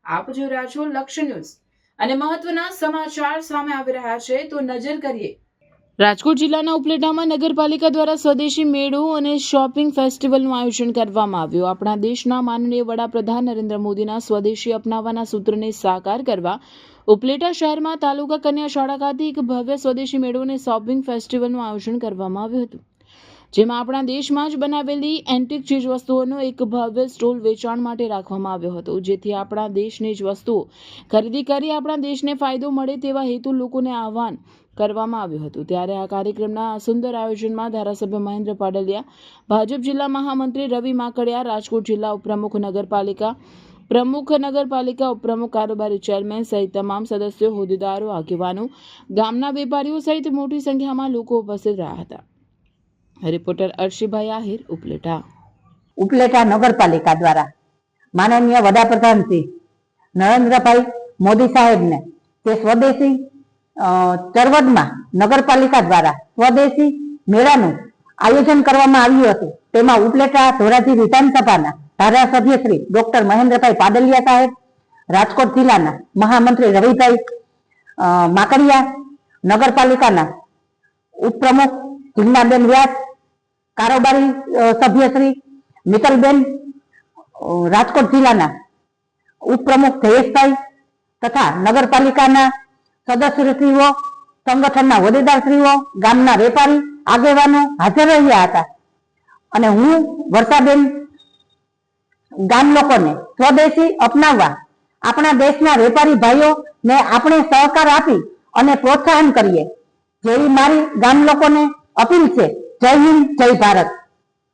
આપ જોઈ રહ્યા છો લક્ષ્ય ન્યૂઝ અને મહત્વના સમાચાર સામે આવી રહ્યા છે તો નજર કરીએ। રાજકોટ જિલ્લાના ઉપલેટામાં નગરપાલિકા દ્વારા સ્વદેશી મેળો અને શોપિંગ ફેસ્ટિવલનું આયોજન કરવામાં આવ્યું। આપણા દેશના માનનીય વડાપ્રધાન નરેન્દ્ર મોદીના સ્વદેશી અપનાવવાના સૂત્રને સાકાર કરવા ઉપલેટા શહેરમાં તાલુકા કન્યા શાળા ખાતે એક ભવ્ય સ્વદેશી મેળો અને શોપિંગ ફેસ્ટિવલનું આયોજન કરવામાં આવ્યું હતું, જેમાં આપણા દેશમાં જ બનાવેલી એન્ટિક ચીજ વસ્તુઓનો એક ભવ્ય સ્ટોલ વેચાણ માટે રાખવામાં આવ્યો હતો, જેથી આપણા દેશની જ વસ્તુઓ ખરીદી કરી આપણા દેશને ફાયદો મળે તેવા હેતુ લોકોને આહવાન કરવામાં આવ્યું હતું। ત્યારે આ કાર્યક્રમના સુંદર આયોજનમાં ધારાસભ્ય મહેન્દ્ર પાડલિયા, ભાજપ જિલ્લા મહામંત્રી રવિ માકડિયા, રાજકોટ જિલ્લા ઉપપ્રમુખ નગરપાલિકા ઉપપ્રમુખ, કારોબારી ચેરમેન સહિત તમામ સદસ્યો, હોદ્દેદારો, આગેવાનો, ગામના વેપારીઓ સહિત મોટી સંખ્યામાં લોકો ઉપસ્થિત રહ્યા હતા। રિપોર્ટર અર્શીભાઈ આહિર, ઉપલેટા નગરપાલિકા દ્વારા માનનીય વડાપ્રધાન શ્રી નરેન્દ્રભાઈ મોદી સાહેબને તે સ્વદેશી ચરવદમાં નગરપાલિકા દ્વારા સ્વદેશી મેળાનું આયોજન કરવામાં આવ્યું હતું। તેમાં ઉપલેટા ધોરાજી વિધાનસભાના ધારાસભ્ય શ્રી ડોક્ટર મહેન્દ્રભાઈ પાડલિયા સાહેબ, રાજકોટ જિલ્લાના મહામંત્રી રવિભાઈ માકડિયા, નગરપાલિકાના ઉપપ્રમુખ જીજ્ઞાબેન વ્યાસ, કારોબારી સભ્ય શ્રી મિત્તલબેન, રાજકોટ જિલ્લાના ઉપપ્રમુખ જયેશભાઈ તથા નગરપાલિકાના સદસ્યશ્રીઓ, સંગઠનના હોદ્દેદારશ્રીઓ, ગામના વેપારી આગેવાનો હાજર રહ્યા હતા। અને હું વર્ષાબેન ગામ લોકોને સ્વદેશી અપનાવવા આપણા દેશના વેપારી ભાઈઓને આપણે સહકાર આપી અને પ્રોત્સાહન કરીએ જેવી મારી ગામ લોકોને અપીલ છે। જય હિન્દ, જય ભારત।